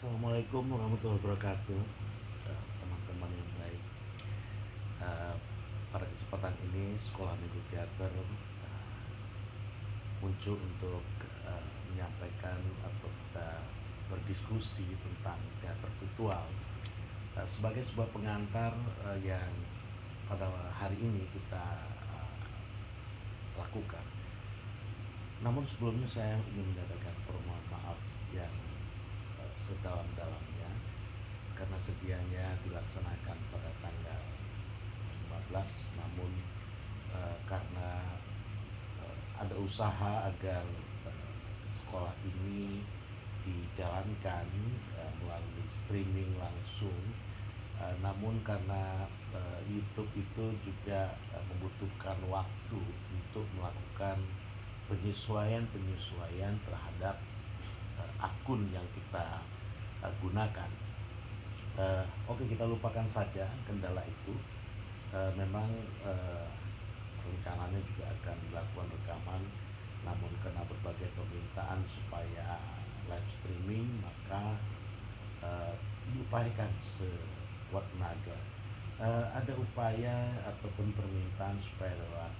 Assalamualaikum warahmatullahi wabarakatuh, teman-teman yang baik. Eh, Pada kesempatan ini, Sekolah Minggu Teater muncul untuk menyampaikan atau kita berdiskusi tentang teater virtual sebagai sebuah pengantar yang pada hari ini kita lakukan. Namun sebelumnya saya ingin menyampaikan permohonan maaf yang sedalam-dalamnya karena sedianya dilaksanakan pada tanggal 15, namun karena ada usaha agar sekolah ini dijalankan melalui streaming langsung, namun karena YouTube itu juga membutuhkan waktu untuk melakukan penyesuaian terhadap akun yang kita gunakan. Oke, kita lupakan saja kendala itu. Memang rencananya juga akan dilakukan rekaman, namun karena berbagai permintaan supaya live streaming, maka diupayakan sekuat tenaga. Ada upaya ataupun permintaan supaya lewat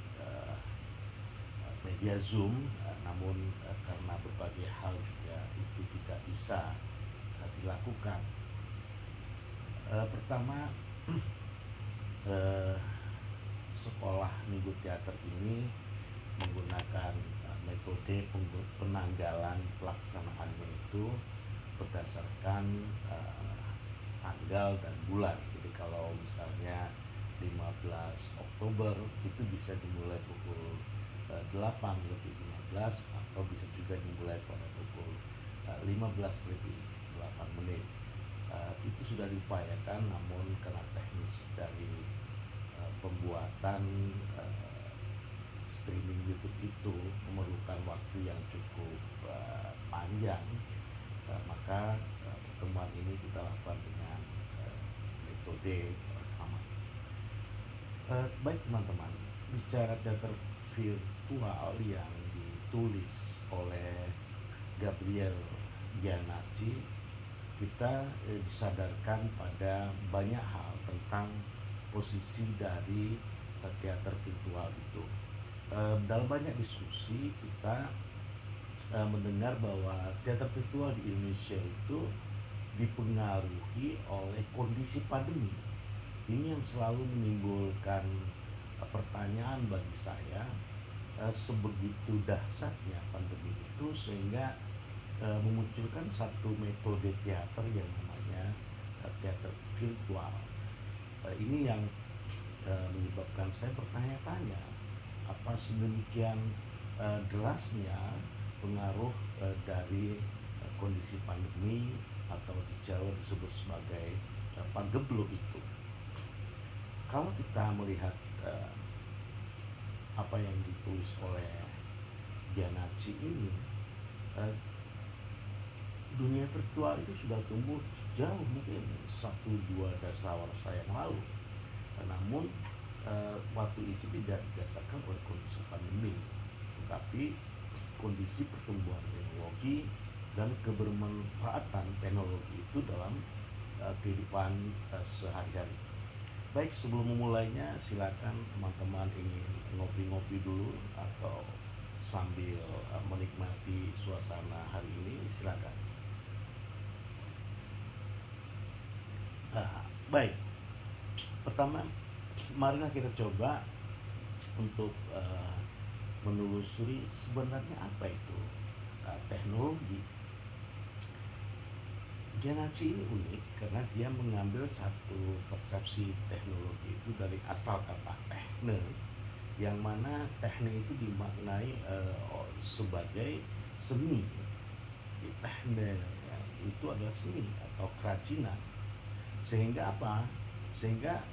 media Zoom, namun karena berbagai hal juga itu tidak bisa dilakukan. Pertama, sekolah Minggu Teater ini menggunakan metode penanggalan pelaksanaannya itu berdasarkan tanggal dan bulan. Jadi kalau misalnya 15 Oktober itu bisa dimulai pukul 8 lebih 15, atau bisa juga dimulai pada pukul 15 lebih 8 menit. Itu sudah diupayakan, namun karena teknis dari pembuatan streaming YouTube itu memerlukan waktu yang cukup panjang, maka pertemuan ini kita lakukan dengan metode rekaman. Baik teman-teman, bicara teater virtual yang ditulis oleh Gabriel Giannacci, kita disadarkan pada banyak hal tentang posisi dari teater virtual itu. Dalam banyak diskusi kita mendengar bahwa teater virtual di Indonesia itu dipengaruhi oleh kondisi pandemi. Ini yang selalu menimbulkan pertanyaan bagi saya, sebegitu dahsyatnya pandemi itu sehingga memunculkan satu metode teater yang namanya teater virtual. Ini yang menyebabkan saya bertanya-tanya, apa sedemikian derasnya pengaruh dari kondisi pandemi atau di Jawa disebut sebagai pagebluk itu. Kalau kita melihat apa yang ditulis oleh Giannacci ini, dunia virtual itu sudah tumbuh jauh, mungkin 1-2 dasawarsa yang lalu. Namun waktu itu tidak didasarkan oleh kondisi pandemi, tetapi kondisi pertumbuhan teknologi dan kebermanfaatan teknologi itu dalam kehidupan sehari-hari. Baik, sebelum memulainya silakan teman-teman ingin ngopi-ngopi dulu atau sambil menikmati suasana hari ini, silakan. Baik, pertama marilah kita coba untuk menelusuri sebenarnya apa itu teknologi. Giannacci ini unik karena dia mengambil satu persepsi teknologi itu dari asal kata tekne, yang mana tekne itu dimaknai sebagai seni. Di tekne itu adalah seni atau kerajinan. Sehingga apa? Sehingga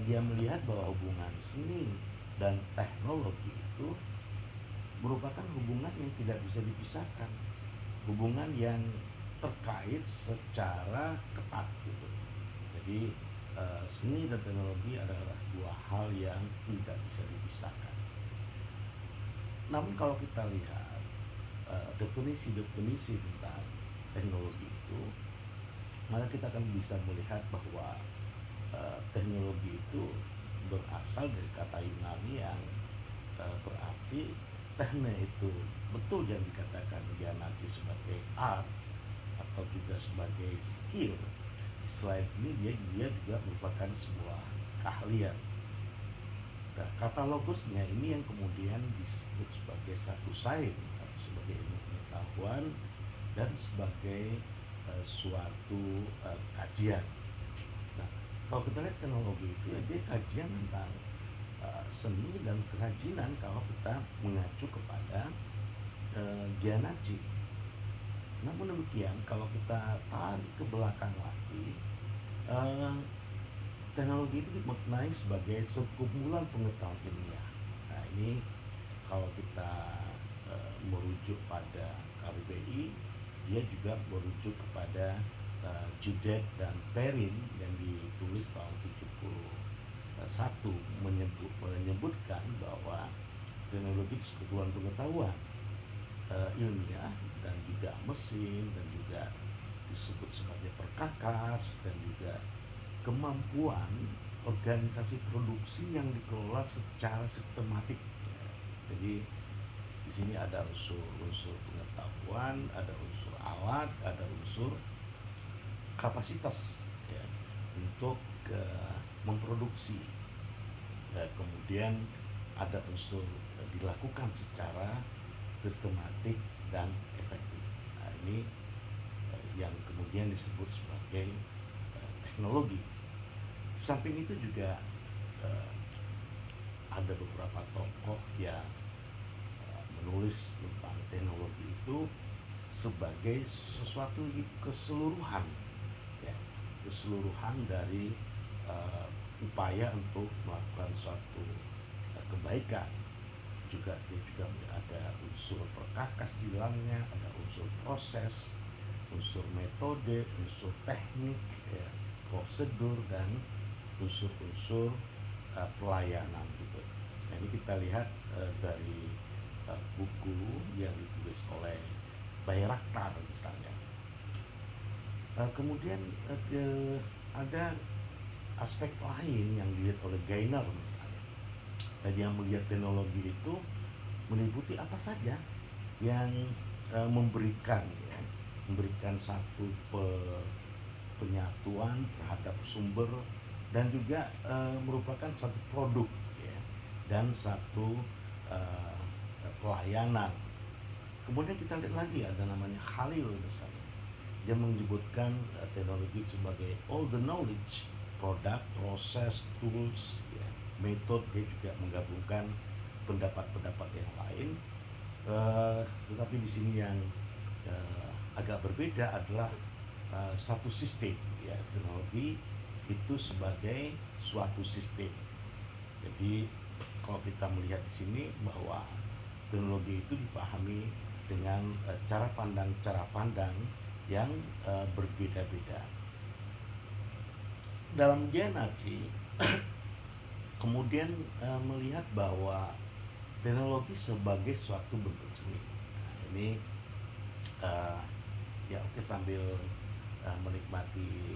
dia melihat bahwa hubungan seni dan teknologi itu merupakan hubungan yang tidak bisa dipisahkan, hubungan yang terkait secara ketat gitu. Jadi seni dan teknologi adalah dua hal yang tidak bisa dipisahkan. Namun kalau kita lihat definisi-definisi tentang teknologi itu, maka kita akan bisa melihat bahwa teknologi itu berasal dari kata Yunani yang berarti tekne itu betul yang dikatakan Gianacci sebagai art atau juga sebagai skill. Selain ini dia juga merupakan sebuah keahlian. Nah, kata logosnya ini yang kemudian disebut sebagai satu sains atau sebagai ilmu pengetahuan dan sebagai suatu kajian. Nah, kalau kita lihat teknologi itu ya dia kajian tentang seni dan kerajinan kalau kita mengacu kepada Gianacci. Namun demikian kalau kita tarik ke belakang lagi, eh, teknologi itu dimaknai sebagai sekumpulan pengetahuan ilmiah. Nah ini kalau kita merujuk pada KBBI, dia juga merujuk kepada Judet dan Perrin yang ditulis tahun 71 menyebutkan bahwa teknologi sekumpulan pengetahuan ilmiah dan juga mesin dan juga disebut sebagai perkakas dan juga kemampuan organisasi produksi yang dikelola secara sistematik. Jadi di sini ada unsur pengetahuan, ada unsur alat, ada unsur kapasitas ya, untuk memproduksi. Kemudian ada unsur dilakukan secara sistematik dan efektif. Nah, ini yang kemudian disebut sebagai teknologi. Samping itu juga ada beberapa tokoh yang menulis tentang teknologi itu sebagai sesuatu keseluruhan, ya, keseluruhan dari upaya untuk melakukan suatu kebaikan. Dia juga ada unsur perkakas di dalamnya, ada unsur proses, unsur metode, unsur teknik, ya, prosedur dan unsur-unsur pelayanan gitu. Nah, ini kita lihat dari buku yang ditulis oleh Bayraktar misalnya. Kemudian ada aspek lain yang dilihat oleh Gainer misalnya. Tadi yang melihat teknologi itu meliputi apa saja yang memberikan satu penyatuan terhadap sumber dan juga merupakan satu produk ya, dan satu pelayanan. Kemudian kita lihat lagi ada namanya Khalil misalnya. Dia menyebutkan teknologi sebagai all the knowledge, product, proses, tools, ya, metode. Dia juga menggabungkan pendapat-pendapat yang lain. Tetapi di sini yang agak berbeda adalah satu sistem, ya, teknologi itu sebagai suatu sistem. Jadi kalau kita melihat di sini bahwa teknologi itu dipahami dengan cara pandang yang berbeda-beda. Dalam Gianacci kemudian melihat bahwa teknologi sebagai suatu bentuk seni. Nah, ini ya oke, sambil menikmati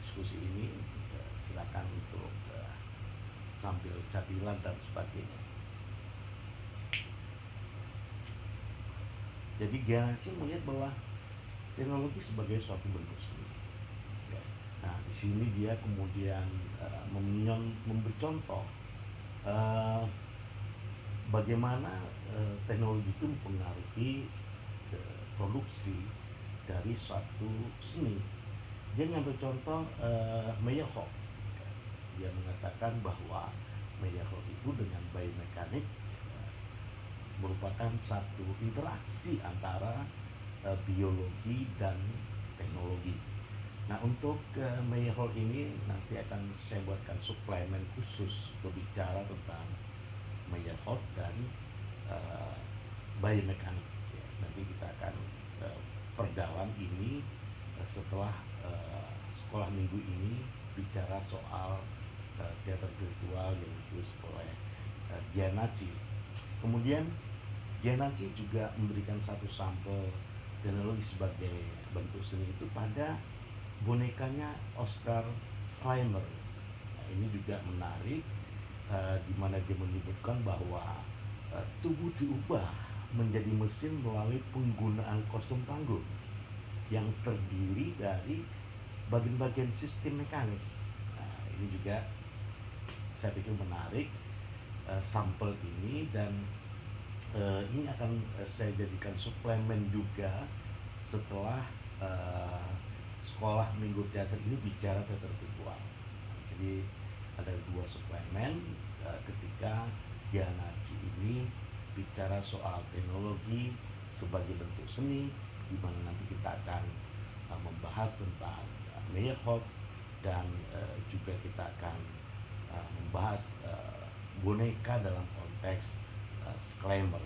diskusi ini silakan untuk sambil catilan dan sebagainya. Jadi Gianacci melihat bahwa teknologi sebagai suatu bentuk seni. Ya. Nah di sini dia kemudian memberi contoh bagaimana teknologi itu mempengaruhi produksi dari suatu seni. Dia mengambil contoh Meyerhoff. Dia mengatakan bahwa Meyerhoff itu dengan biomekanik merupakan satu interaksi antara biologi dan teknologi. Nah untuk Meyerhoff ini nanti akan saya buatkan suplemen khusus berbicara tentang Meyerhoff dan biomekanik. Ya, nanti kita akan perdalam ini setelah sekolah minggu ini bicara soal teater virtual yang ditulis oleh Gianacci. Kemudian Gianacci juga memberikan satu sampel teknologi sebagai bentuk seni itu pada bonekanya Oscar Schleimer. Nah, ini juga menarik, di mana dia menyebutkan bahwa tubuh diubah menjadi mesin melalui penggunaan kostum panggung yang terdiri dari bagian-bagian sistem mekanis. Nah, ini juga saya pikir menarik, sampel ini, dan ini akan saya jadikan suplemen juga setelah sekolah minggu teater ini bicara teater virtual. Jadi ada dua suplemen ketika Gianaci ini bicara soal teknologi sebagai bentuk seni, di mana nanti kita akan membahas tentang Meyerhold, dan juga kita akan membahas boneka dalam konteks Schleimer.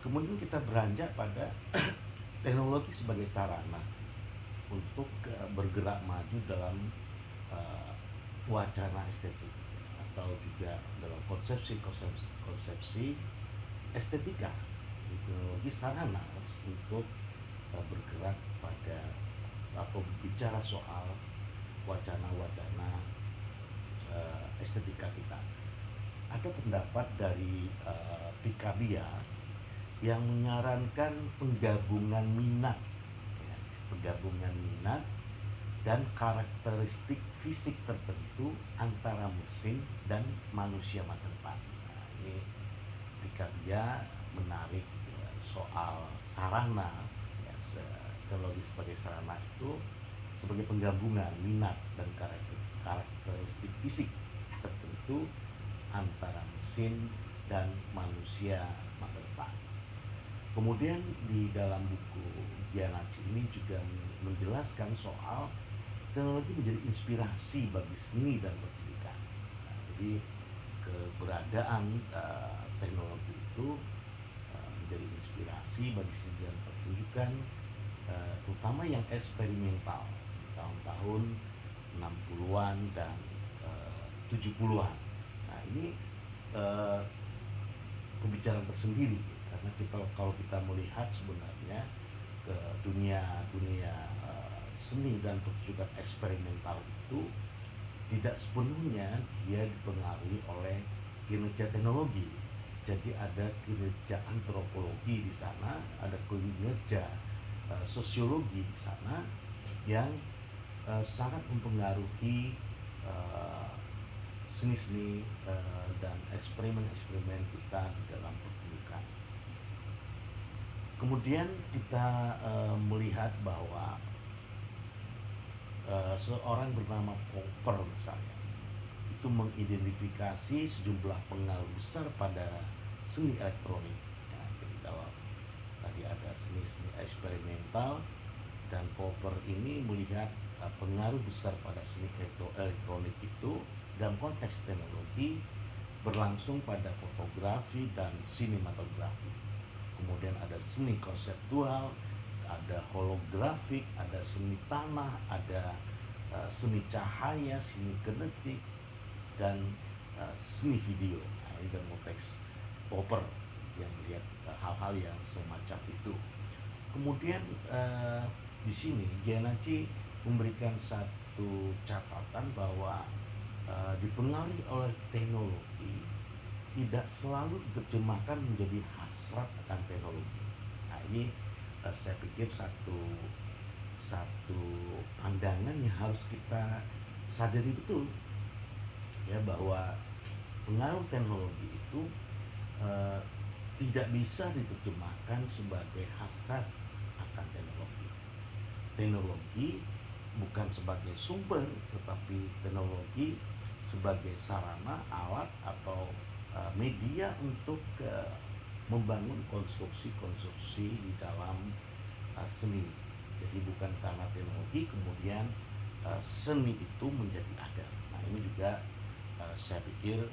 Kemudian kita beranjak pada teknologi sebagai sarana untuk bergerak maju dalam wacana estetik, atau juga dalam konsepsi estetika. Teknologi sarana untuk bergerak pada atau bicara soal wacana-wacana estetika kita. Ada pendapat dari Picabia yang menyarankan penggabungan minat, ya, penggabungan minat dan karakteristik fisik tertentu antara mesin dan manusia masa depan. Nah, ini Picabia menarik soal sarana, ya, teknologi sebagai sarana itu sebagai penggabungan minat dan karakteristik fisik tertentu antara mesin dan manusia masa depan. Kemudian di dalam buku Gianaci ini juga menjelaskan soal teknologi menjadi inspirasi bagi seni dan pendidikan. Nah, jadi keberadaan teknologi itu menjadi inspirasi bagi seni dan pertunjukan, terutama yang eksperimental di tahun-tahun 60-an dan 70-an. Nah, ini pembicaraan tersendiri, karena kalau kita melihat sebenarnya ke dunia seni dan pertunjukan eksperimental itu tidak sepenuhnya dia dipengaruhi oleh kinerja teknologi. Jadi ada kinerja antropologi di sana, ada kinerja sosiologi di sana yang sangat mempengaruhi seni-seni dan eksperimen-eksperimen kita di dalam pertunjukan. Kemudian kita melihat bahwa seorang bernama Popper misalnya itu mengidentifikasi sejumlah pengaruh besar pada seni elektronik. Ya, jadi kalau tadi ada seni-seni eksperimental, dan Popper ini melihat pengaruh besar pada seni elektronik itu dalam konteks teknologi berlangsung pada fotografi dan sinematografi. Kemudian ada seni konseptual, ada holografik, ada seni tanah, ada seni cahaya, seni kinetik, dan seni video. Nah, ini dalam konteks Popper yang melihat hal-hal yang semacam itu. Kemudian di sini Gianaci memberikan satu catatan bahwa dipengaruhi oleh teknologi tidak selalu diterjemahkan menjadi hasrat akan teknologi. Nah, ini saya pikir satu pandangan yang harus kita sadari betul, ya, bahwa pengaruh teknologi itu tidak bisa diterjemahkan sebagai hasrat akan teknologi. Teknologi bukan sebagai sumber, tetapi teknologi sebagai sarana, alat, atau media untuk membangun konstruksi-konstruksi di dalam seni. Jadi bukan karena teknologi kemudian seni itu menjadi ada. Nah, ini juga saya pikir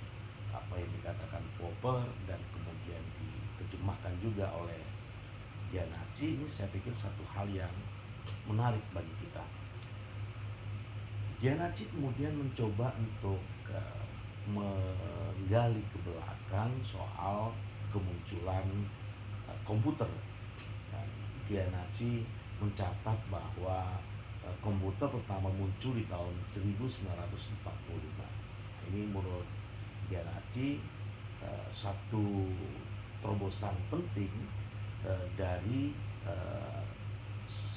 apa yang dikatakan Popper dan kemudian diterjemahkan juga oleh Gianaci, ini saya pikir satu hal yang menarik bagi kita. Gianaci kemudian mencoba untuk menggali ke belakang soal kemunculan komputer. Dan Gianaci mencatat bahwa komputer pertama muncul di tahun 1945. Ini menurut Giannacci satu terobosan penting dari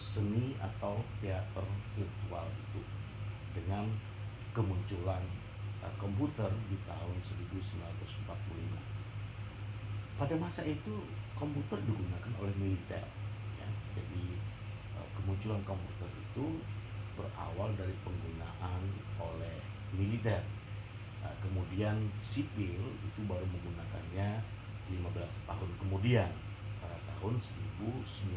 seni atau teater virtual itu dengan kemunculan komputer di tahun 1945. Pada masa itu komputer digunakan oleh militer, ya. Jadi kemunculan komputer itu berawal dari penggunaan oleh militer. Kemudian sipil itu baru menggunakannya 15 tahun kemudian, pada tahun 1960.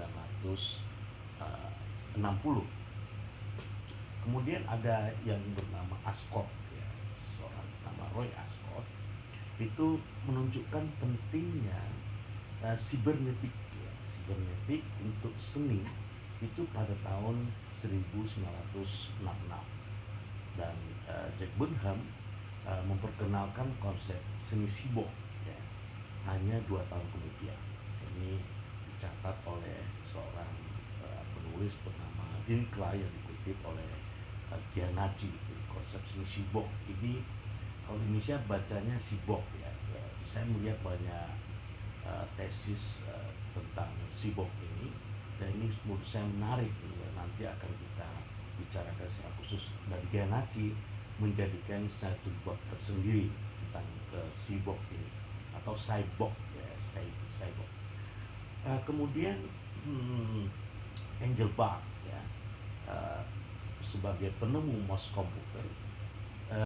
Kemudian ada yang bernama Ascot, ya, seorang nama Roy Ascot, itu menunjukkan pentingnya sibernetik, ya, sibernetik untuk seni itu pada tahun 1966. Dan Jack Burnham memperkenalkan konsep seni sibok, ya, hanya 2 tahun kemudian. Ini dicatat oleh seorang penulis bernama Dean Clay yang dikutip oleh Giannacci. Konsep seni sibok ini kalau Indonesia bacanya sibok, ya. Saya melihat banyak tesis tentang sibok ini, dan ini menurut saya menarik, ya. Nanti akan kita bicarakan secara khusus, dan Giannacci menjadikan satu bab tersendiri tentang sibok ini atau cyborg, ya, cyborg. Kemudian Engelbart, ya, sebagai penemu mouse komputer